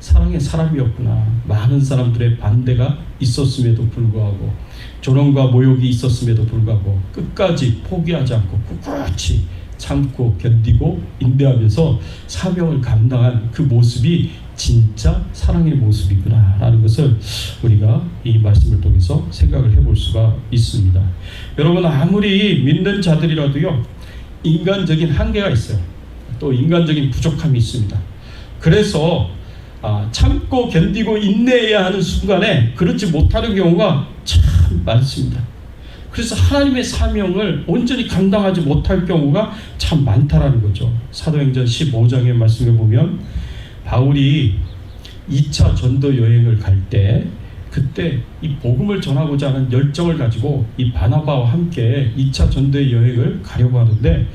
사랑의 사람이었구나. 많은 사람들의 반대가 있었음에도 불구하고, 조롱과 모욕이 있었음에도 불구하고 끝까지 포기하지 않고 꿋꿋이 참고 견디고 인내하면서 사명을 감당한 그 모습이 진짜 사랑의 모습이구나 라는 것을 우리가 이 말씀을 통해서 생각을 해볼 수가 있습니다. 여러분, 아무리 믿는 자들이라도요, 인간적인 한계가 있어요. 또 인간적인 부족함이 있습니다. 그래서 참고 견디고 인내해야 하는 순간에 그렇지 못하는 경우가 참 많습니다. 그래서 하나님의 사명을 온전히 감당하지 못할 경우가 참 많다라는 거죠. 사도행전 15장의 말씀에 보면 바울이 2차 전도 여행을 갈 때 그때 이 복음을 전하고자 하는 열정을 가지고 이 바나바와 함께 2차 전도 여행을 가려고 하는데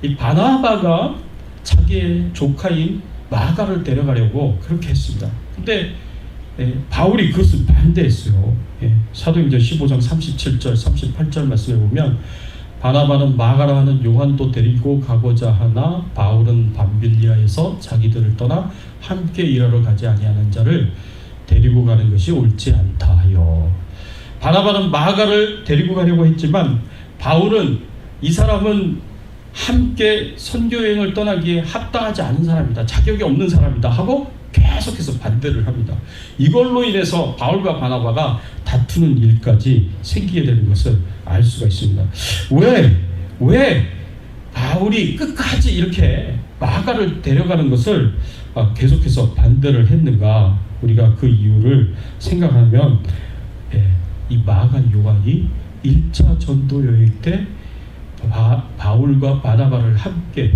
이 바나바가 자기의 조카인 마가를 데려가려고 그렇게 했습니다. 근데 바울이 그것을 반대했어요. 사도행전 15장 37절 38절 말씀에 보면 바나바는 마가라 하는 요한도 데리고 가고자 하나 바울은 밤빌리아에서 자기들을 떠나 함께 일하러 가지 아니하는 자를 데리고 가는 것이 옳지 않다 하여. 바나바는 마가를 데리고 가려고 했지만 바울은 이 사람은 함께 선교여행을 떠나기에 합당하지 않은 사람이다, 자격이 없는 사람이다 하고 계속해서 반대를 합니다. 이걸로 인해서 바울과 바나바가 다투는 일까지 생기게 되는 것을 알 수가 있습니다. 왜 바울이 끝까지 이렇게 마가를 데려가는 것을 계속해서 반대를 했는가? 우리가 그 이유를 생각하면 이 마가 요한이 1차 전도 여행 때 바울과 바나바를 함께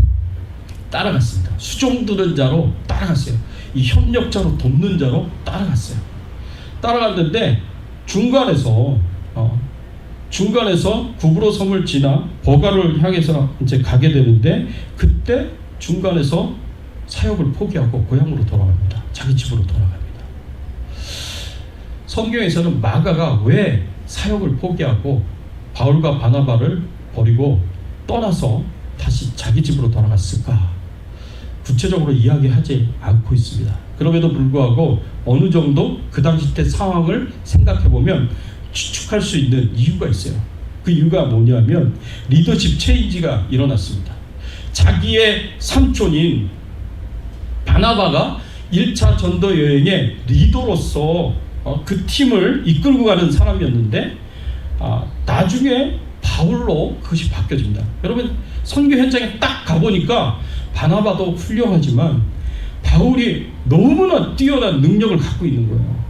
따라갔습니다. 수종 드는 자로 따라갔어요. 이 협력자로 돕는 자로 따라갔어요. 따라갔는데 중간에서 구브로 섬을 지나 버가를 향해서 이제 가게 되는데 그때 중간에서 사역을 포기하고 고향으로 돌아갑니다. 자기 집으로 돌아갑니다. 성경에서는 마가가 왜 사역을 포기하고 바울과 바나바를 버리고 떠나서 다시 자기 집으로 돌아갔을까? 구체적으로 이야기하지 않고 있습니다. 그럼에도 불구하고 어느 정도 그 당시 때 상황을 생각해보면 추측할 수 있는 이유가 있어요. 그 이유가 뭐냐면 리더십 체인지가 일어났습니다. 자기의 삼촌인 바나바가 1차 전도 여행의 리더로서 그 팀을 이끌고 가는 사람이었는데 나중에 바울로 그것이 바뀌어집니다. 여러분 선교 현장에 딱 가보니까 바나바도 훌륭하지만 바울이 너무나 뛰어난 능력을 갖고 있는 거예요.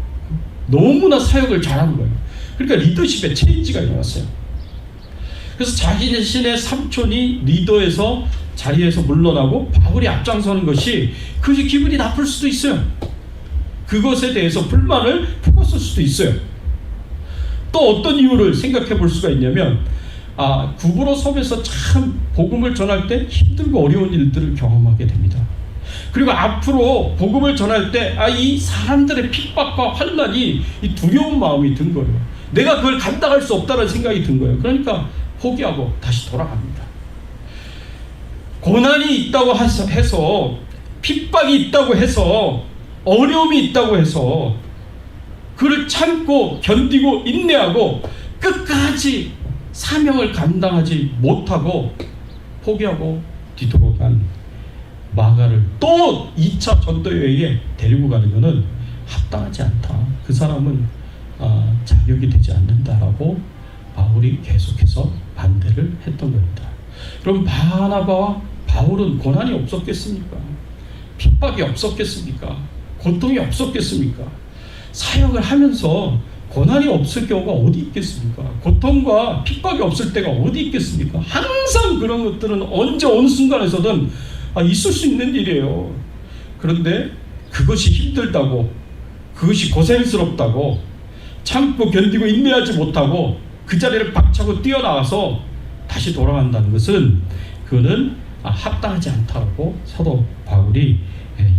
너무나 사역을 잘하는 거예요. 그러니까 리더십의 체인지가 일어났어요. 그래서 자기 자신의 삼촌이 리더에서 자리에서 물러나고 바울이 앞장서는 것이 그것이 기분이 나쁠 수도 있어요. 그것에 대해서 불만을 품었을 수도 있어요. 또 어떤 이유를 생각해 볼 수가 있냐면 구브로 섬에서 참 복음을 전할 때 힘들고 어려운 일들을 경험하게 됩니다. 그리고 앞으로 복음을 전할 때 이 사람들의 핍박과 환난이 이 두려운 마음이 든 거예요. 내가 그걸 감당할 수 없다는 생각이 든 거예요. 그러니까 포기하고 다시 돌아갑니다. 고난이 있다고 해서 핍박이 있다고 해서 어려움이 있다고 해서 그를 참고 견디고 인내하고 끝까지 사명을 감당하지 못하고 포기하고 뒤돌아간 마가를 또 2차 전도 여행에 데리고 가는 것은 합당하지 않다. 그 사람은 자격이 되지 않는다라고 바울이 계속해서 반대를 했던 겁니다. 그럼 바나바와 바울은 고난이 없었겠습니까? 핍박이 없었겠습니까? 고통이 없었겠습니까? 사역을 하면서 고난이 없을 경우가 어디 있겠습니까? 고통과 핍박이 없을 때가 어디 있겠습니까? 항상 그런 것들은 언제 어느 순간에서든 있을 수 있는 일이에요. 그런데 그것이 힘들다고, 그것이 고생스럽다고 참고 견디고 인내하지 못하고 그 자리를 박차고 뛰어나와서 다시 돌아간다는 것은 그거는 합당하지 않다고 사도 바울이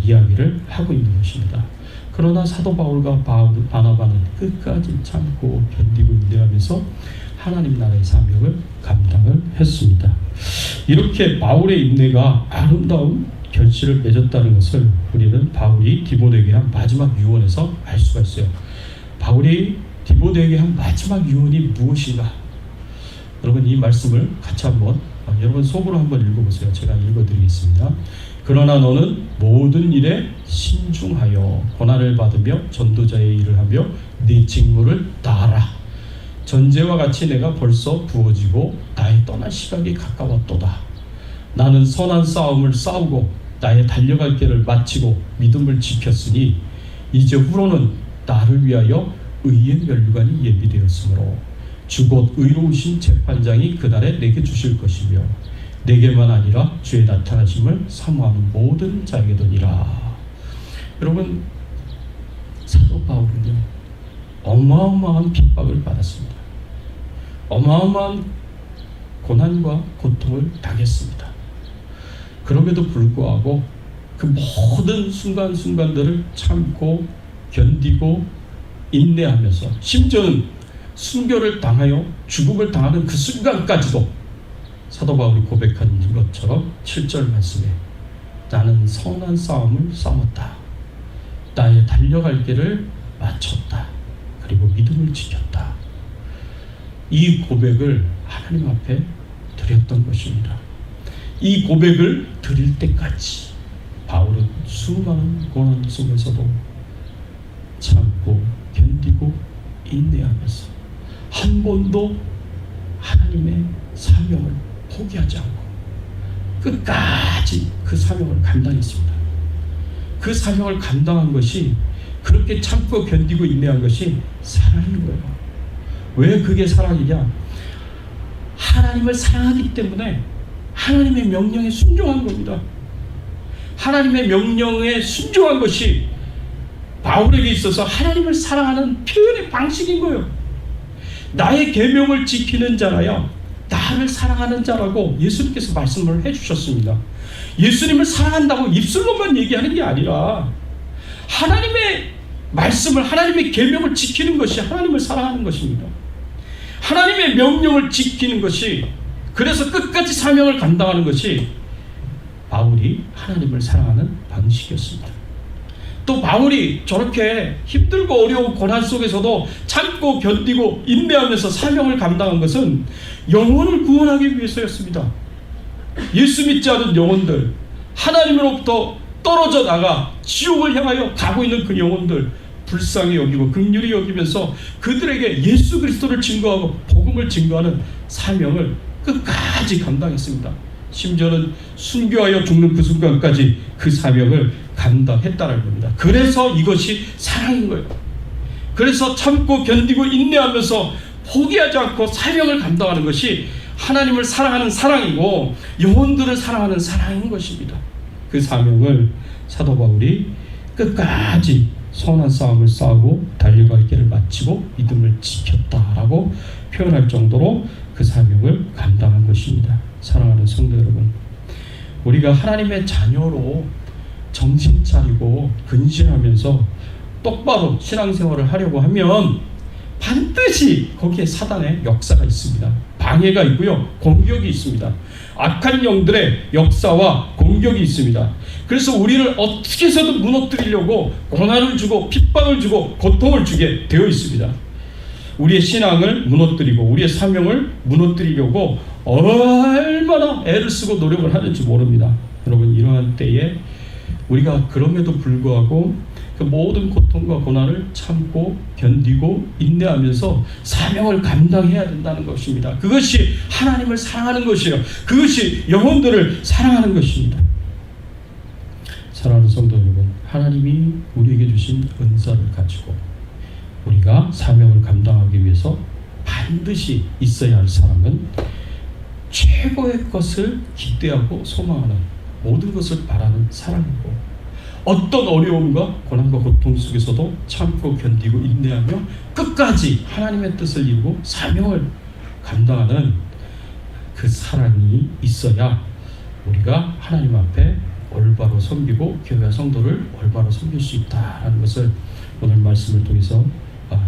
이야기를 하고 있는 것입니다. 그러나 사도 바울과 바나바는 끝까지 참고 견디고 인내하면서 하나님 나라의 사명을 감당을 했습니다. 이렇게 바울의 인내가 아름다운 결실을 맺었다는 것을 우리는 바울이 디모데에게 한 마지막 유언에서 알 수가 있어요. 바울이 디모데에게 한 마지막 유언이 무엇인가? 여러분 이 말씀을 같이 한번 여러분 속으로 한번 읽어보세요. 제가 읽어드리겠습니다. 그러나 너는 모든 일에 신중하여 고난을 받으며 전도자의 일을 하며 네 직무를 다하라. 전제와 같이 내가 벌써 부어지고 나의 떠날 시각이 가까웠도다. 나는 선한 싸움을 싸우고 나의 달려갈 길을 마치고 믿음을 지켰으니 이제 후로는 나를 위하여 의의 면류관이 예비되었으므로 주 곧 의로우신 재판장이 그날에 내게 주실 것이며 내게만 아니라 주의 나타나심을 사모하는 모든 자에게도니라. 여러분, 사도 바울은요 어마어마한 핍박을 받았습니다. 어마어마한 고난과 고통을 당했습니다. 그럼에도 불구하고 그 모든 순간순간들을 참고 견디고 인내하면서, 심지어는 순교를 당하여 죽음을 당하는 그 순간까지도 사도 바울이 고백하는 것처럼 7절 말씀에 나는 선한 싸움을 싸웠다, 나의 달려갈 길을 마쳤다, 그리고 믿음을 지켰다. 이 고백을 하나님 앞에 드렸던 것입니다. 이 고백을 드릴 때까지 바울은 수많은 고난 속에서도 참고 견디고 인내하면서 한 번도 하나님의 사명을 포기하지 않고 끝까지 그 사명을 감당했습니다. 그 사명을 감당한 것이, 그렇게 참고 견디고 인내한 것이 사랑인 거예요. 왜 그게 사랑이냐? 하나님을 사랑하기 때문에 하나님의 명령에 순종한 겁니다. 하나님의 명령에 순종한 것이 바울에게 있어서 하나님을 사랑하는 표현의 방식인 거예요. 나의 계명을 지키는 자라야 나를 사랑하는 자라고 예수님께서 말씀을 해주셨습니다. 예수님을 사랑한다고 입술로만 얘기하는 게 아니라 하나님의 말씀을, 하나님의 계명을 지키는 것이 하나님을 사랑하는 것입니다. 하나님의 명령을 지키는 것이, 그래서 끝까지 사명을 감당하는 것이 바울이 하나님을 사랑하는 방식이었습니다. 또 바울이 저렇게 힘들고 어려운 고난 속에서도 참고 견디고 인내하면서 사명을 감당한 것은 영혼을 구원하기 위해서였습니다. 예수 믿지 않은 영혼들, 하나님으로부터 떨어져 나가 지옥을 향하여 가고 있는 그 영혼들 불쌍히 여기고 긍휼히 여기면서 그들에게 예수 그리스도를 증거하고 복음을 증거하는 사명을 끝까지 감당했습니다. 심지어는 순교하여 죽는 그 순간까지 그 사명을 감당했다는 겁니다. 그래서 이것이 사랑인 거예요. 그래서 참고 견디고 인내하면서 포기하지 않고 사명을 감당하는 것이 하나님을 사랑하는 사랑이고 영혼들을 사랑하는 사랑인 것입니다. 그 사명을 사도 바울이 끝까지 선한 싸움을 싸우고 달려갈 길을 마치고 믿음을 지켰다라고 표현할 정도로 그 사명을 감당한 것입니다. 사랑하는 성도 여러분, 우리가 하나님의 자녀로 정신 차리고 근신하면서 똑바로 신앙생활을 하려고 하면 반드시 거기에 사단의 역사가 있습니다. 방해가 있고요, 공격이 있습니다. 악한 영들의 역사와 공격이 있습니다. 그래서 우리를 어떻게 해서든 무너뜨리려고 고난을 주고 핍박을 주고 고통을 주게 되어 있습니다. 우리의 신앙을 무너뜨리고 우리의 사명을 무너뜨리려고 얼마나 애를 쓰고 노력을 하는지 모릅니다. 여러분, 이러한 때에 우리가 그럼에도 불구하고 그 모든 고통과 고난을 참고 견디고 인내하면서 사명을 감당해야 된다는 것입니다. 그것이 하나님을 사랑하는 것이에요. 그것이 영혼들을 사랑하는 것입니다. 사랑하는 성도 여러분, 하나님이 우리에게 주신 은사를 가지고 우리가 사명을 감당하기 위해서 반드시 있어야 할 사람은 최고의 것을 기대하고 소망하는, 모든 것을 바라는 사람이고, 어떤 어려움과 고난과 고통 속에서도 참고 견디고 인내하며 끝까지 하나님의 뜻을 이루고 사명을 감당하는 그 사랑이 있어야 우리가 하나님 앞에 올바로 섬기고 교회와 성도를 올바로 섬길 수 있다는 것을 오늘 말씀을 통해서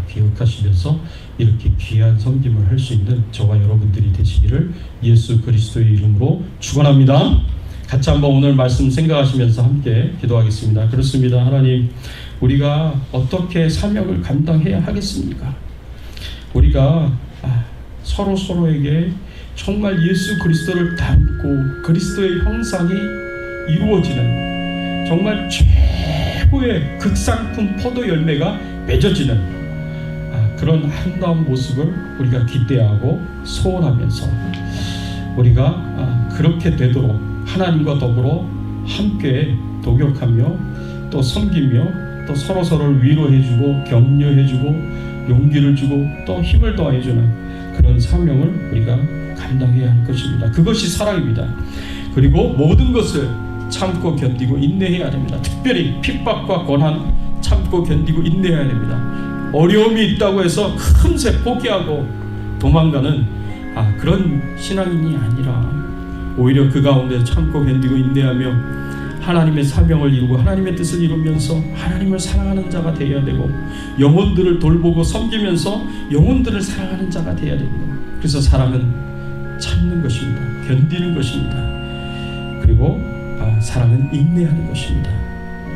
기억하시면서 이렇게 귀한 섬김을 할 수 있는 저와 여러분들이 되시기를 예수 그리스도의 이름으로 축원합니다. 같이 한번 오늘 말씀 생각하시면서 함께 기도하겠습니다. 그렇습니다. 하나님, 우리가 어떻게 사명을 감당해야 하겠습니까? 우리가 서로에게 정말 예수 그리스도를 닮고 그리스도의 형상이 이루어지는 정말 최고의 극상품 포도 열매가 맺어지는 그런 아름다운 모습을 우리가 기대하고 소원하면서 우리가 그렇게 되도록 하나님과 더불어 함께 동역하며 또 섬기며 또 서로서로를 위로해주고 격려해주고 용기를 주고 또 힘을 더해 주는 그런 사명을 우리가 감당해야 할 것입니다. 그것이 사랑입니다. 그리고 모든 것을 참고 견디고 인내해야 됩니다. 특별히 핍박과 고난 참고 견디고 인내해야 됩니다. 어려움이 있다고 해서 금세 포기하고 도망가는 그런 신앙인이 아니라 오히려 그 가운데 참고 견디고 인내하며 하나님의 사명을 이루고 하나님의 뜻을 이루면서 하나님을 사랑하는 자가 되어야 되고 영혼들을 돌보고 섬기면서 영혼들을 사랑하는 자가 되어야 됩니다. 그래서 사랑은 참는 것입니다. 견디는 것입니다. 그리고 사랑은 인내하는 것입니다.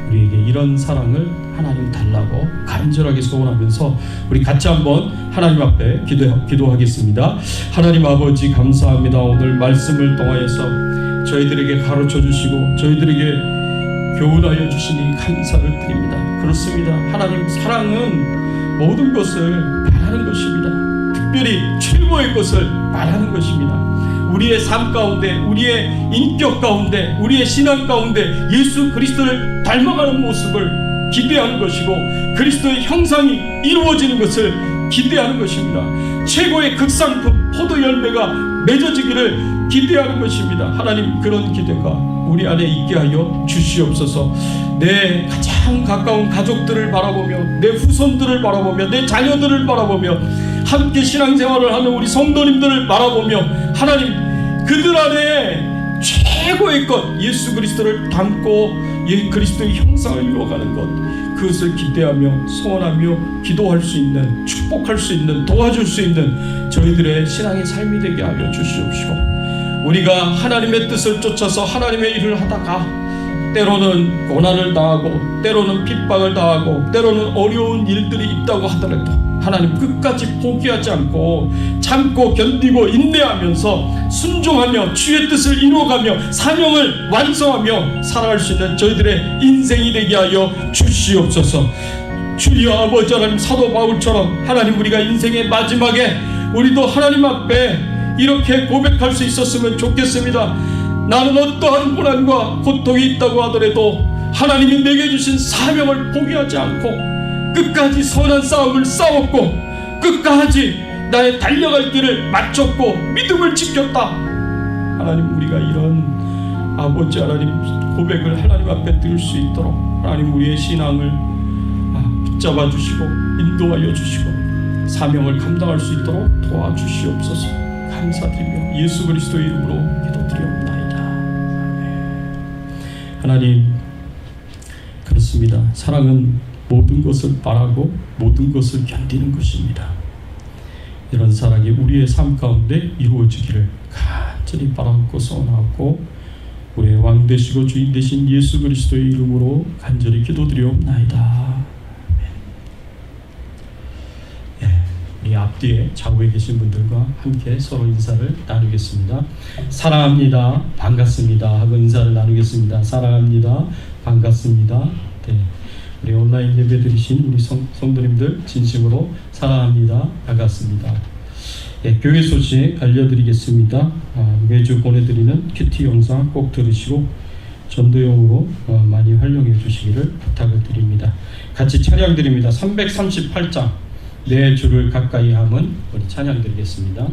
우리에게 이런 사랑을 하나님 달라고 간절하게 소원하면서 우리 같이 한번 하나님 앞에 기도하겠습니다. 하나님 아버지 감사합니다. 오늘 말씀을 통하여서 저희들에게 가르쳐 주시고 저희들에게 교훈하여 주시니 감사를 드립니다. 그렇습니다. 하나님 사랑은 모든 것을 말하는 것입니다. 특별히 최고의 것을 말하는 것입니다. 우리의 삶 가운데 우리의 인격 가운데 우리의 신앙 가운데 예수 그리스도를 닮아가는 모습을 기대하는 것이고 그리스도의 형상이 이루어지는 것을 기대하는 것입니다. 최고의 극상품 포도 열매가 맺어지기를 기대하는 것입니다. 하나님 그런 기대가 우리 안에 있게 하여 주시옵소서. 내 가장 가까운 가족들을 바라보며 내 후손들을 바라보며 내 자녀들을 바라보며 함께 신앙생활을 하는 우리 성도님들을 바라보며 하나님 그들 안에 최고의 것 예수 그리스도를 담고 그리스도의 형상을 이루어가는 것 그것을 기대하며 소원하며 기도할 수 있는 축복할 수 있는 도와줄 수 있는 저희들의 신앙의 삶이 되게 하여 주시옵시고 우리가 하나님의 뜻을 쫓아서 하나님의 일을 하다가 때로는 고난을 당하고 때로는 핍박을 당하고 때로는 어려운 일들이 있다고 하더라도 하나님 끝까지 포기하지 않고 참고 견디고 인내하면서 순종하며 주의 뜻을 이루어가며 사명을 완성하며 살아갈 수 있는 저희들의 인생이 되게 하여 주시옵소서. 주여 아버지 하나님 사도 바울처럼 하나님 우리가 인생의 마지막에 우리도 하나님 앞에 이렇게 고백할 수 있었으면 좋겠습니다. 나는 어떠한 고난과 고통이 있다고 하더라도 하나님이 내게 주신 사명을 포기하지 않고 끝까지 선한 싸움을 싸웠고 끝까지 나의 달려갈 길을 마쳤고 믿음을 지켰다. 하나님 우리가 이런 아버지 하나님 고백을 하나님 앞에 드릴 수 있도록 하나님 우리의 신앙을 붙잡아 주시고 인도하여 주시고 사명을 감당할 수 있도록 도와주시옵소서. 감사드리며 예수 그리스도의 이름으로 기도드리옵나이다. 하나님 그렇습니다. 사랑은 모든 것을 바라고 모든 것을 견디는 것입니다. 이런 사랑이 우리의 삶 가운데 이루어지기를 간절히 바라고 소원하고 우리의 왕 되시고 주인 되신 예수 그리스도의 이름으로 간절히 기도드리옵나이다. 우리 앞뒤에 좌우에 계신 분들과 함께 서로 인사를 나누겠습니다. 사랑합니다. 반갑습니다. 하고 인사를 나누겠습니다. 사랑합니다. 반갑습니다. 네. 우리 온라인 예배 드리신 우리 성도님들 진심으로 사랑합니다. 반갑습니다. 예, 교회 소식 알려드리겠습니다. 매주 보내드리는 큐티 영상 꼭 들으시고 전도용으로 많이 활용해 주시기를 부탁을 드립니다. 같이 찬양 드립니다. 338장 내 주를 가까이 함은 우리 찬양 드리겠습니다.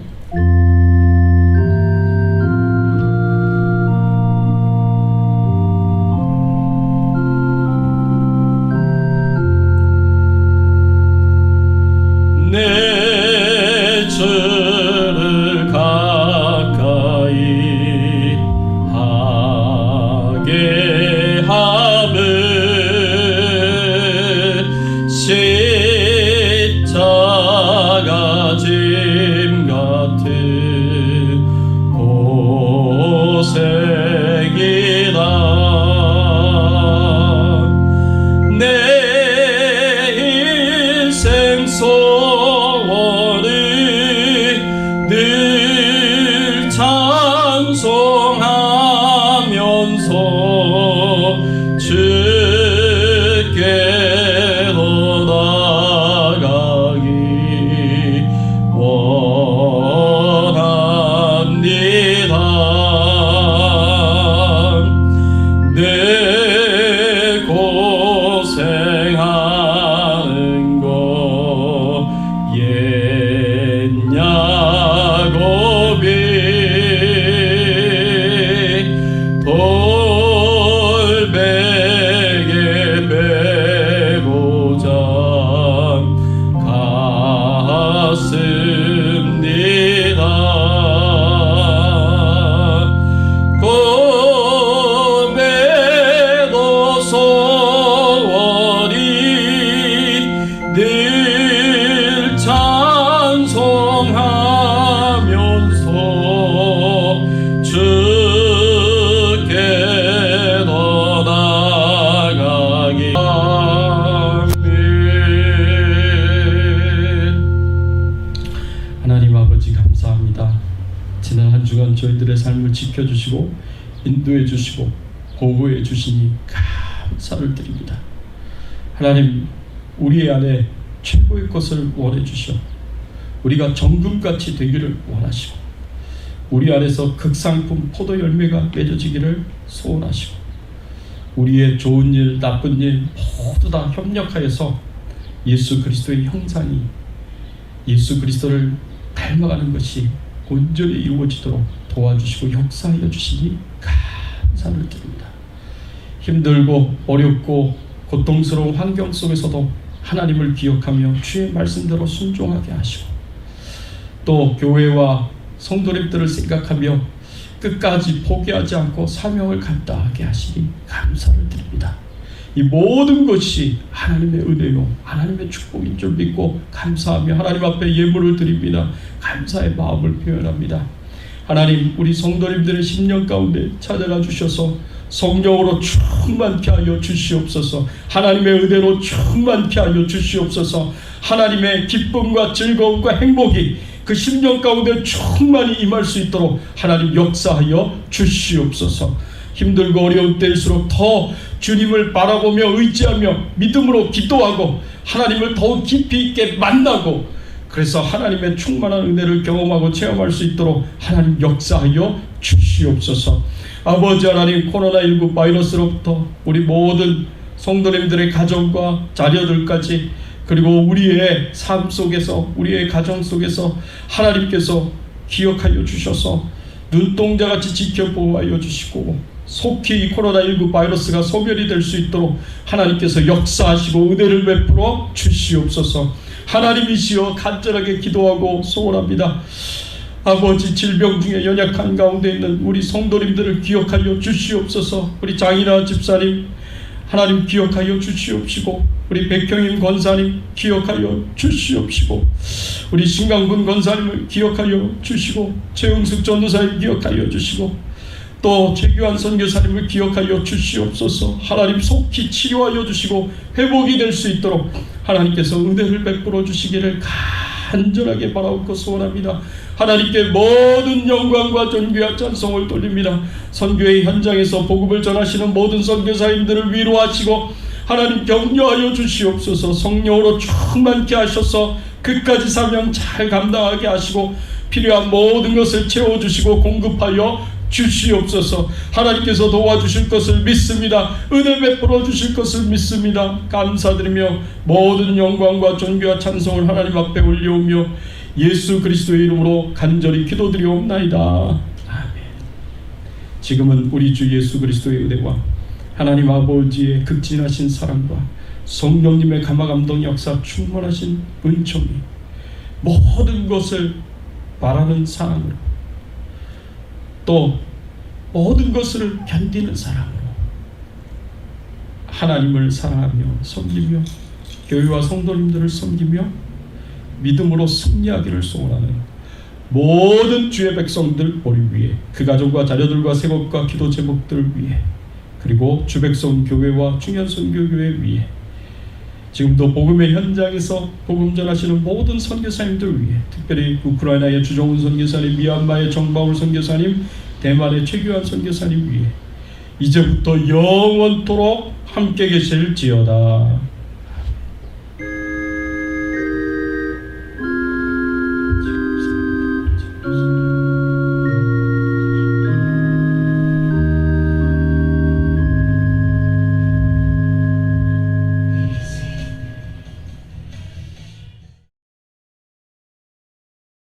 내 주를 가까이 하게 함은 십자가 짐 같은 고생이다. 내 인생 소원을 늘 찬송하면서 주께로 나가기 원합니다. 아버지 감사합니다. 지난 한 주간 저희들의 삶을 지켜주시고 인도해 주시고 보호해 주시니 감사를 드립니다. 하나님, 우리 안에 최고의 것을 원해 주시오. 우리가 정금같이 되기를 원하시고 우리 안에서 극상품 포도 열매가 맺어지기를 소원하시고 우리의 좋은 일, 나쁜 일 모두 다 협력하여서 예수 그리스도의 형상이 예수 그리스도를 닮아가는 것이 온전히 이루어지도록 도와주시고 역사하여 주시니 감사를 드립니다. 힘들고 어렵고 고통스러운 환경 속에서도 하나님을 기억하며 주의 말씀대로 순종하게 하시고 또 교회와 성도님들을 생각하며 끝까지 포기하지 않고 사명을 감당하게 하시니 감사를 드립니다. 이 모든 것이 하나님의 은혜요 하나님의 축복인 줄 믿고 감사하며 하나님 앞에 예물을 드립니다. 감사의 마음을 표현합니다. 하나님, 우리 성도님들의 심령 가운데 찾아가 주셔서 성령으로 충만케 하여 주시옵소서. 하나님의 은혜로 충만케 하여 주시옵소서. 하나님의 기쁨과 즐거움과 행복이 그 심령 가운데 충만히 임할 수 있도록 하나님 역사하여 주시옵소서. 힘들고 어려운 때일수록 더 주님을 바라보며 의지하며 믿음으로 기도하고 하나님을 더욱 깊이 있게 만나고 그래서 하나님의 충만한 은혜를 경험하고 체험할 수 있도록 하나님 역사하여 주시옵소서. 아버지 하나님, 코로나19 바이러스로부터 우리 모든 성도님들의 가정과 자녀들까지 그리고 우리의 삶 속에서 우리의 가정 속에서 하나님께서 기억하여 주셔서 눈동자같이 지켜보호하여 주시고 속히 이 코로나19 바이러스가 소멸이 될 수 있도록 하나님께서 역사하시고 은혜를 베풀어 주시옵소서. 하나님이시여 간절하게 기도하고 소원합니다. 아버지, 질병 중에 연약한 가운데 있는 우리 성도님들을 기억하여 주시옵소서. 우리 장인아 집사님 하나님 기억하여 주시옵시고 우리 백형임 권사님 기억하여 주시옵시고 우리 신강군 권사님을 기억하여 주시고 최응숙 전도사님 기억하여 주시고 또 최규환 선교사님을 기억하여 주시옵소서. 하나님 속히 치료하여 주시고 회복이 될 수 있도록 하나님께서 은혜를 베풀어 주시기를 간절하게 바라옵고 소원합니다. 하나님께 모든 영광과 존귀와 찬송을 돌립니다. 선교의 현장에서 복음을 전하시는 모든 선교사님들을 위로하시고 하나님 격려하여 주시옵소서. 성령으로 충만케 하셔서 끝까지 사명 잘 감당하게 하시고 필요한 모든 것을 채워주시고 공급하여 주시옵소서. 하나님께서 도와주실 것을 믿습니다. 은혜 베풀어 주실 것을 믿습니다. 감사드리며 모든 영광과 존귀와 찬송을 하나님 앞에 올려오며 예수 그리스도의 이름으로 간절히 기도드리옵나이다. 아멘. 지금은 우리 주 예수 그리스도의 은혜와 하나님 아버지의 극진하신 사랑과 성령님의 감화감동 역사 충만하신 은총이 모든 것을 바라는 사랑으로 또 모든 것을 견디는 사랑으로 하나님을 사랑하며 섬기며 교회와 성도님들을 섬기며 믿음으로 승리하기를 소원하는 모든 주의 백성들 우리 위해 그 가정과 자녀들과 세곡과 기도 제목들 위해 그리고 주백성 교회와 충현선교교회 위해 지금도 복음의 현장에서 복음 전하시는 모든 선교사님들 위해 특별히 우크라이나의 주정훈 선교사님, 미얀마의 정바울 선교사님, 대만의 최규환 선교사님 위해 이제부터 영원토록 함께 계실지어다.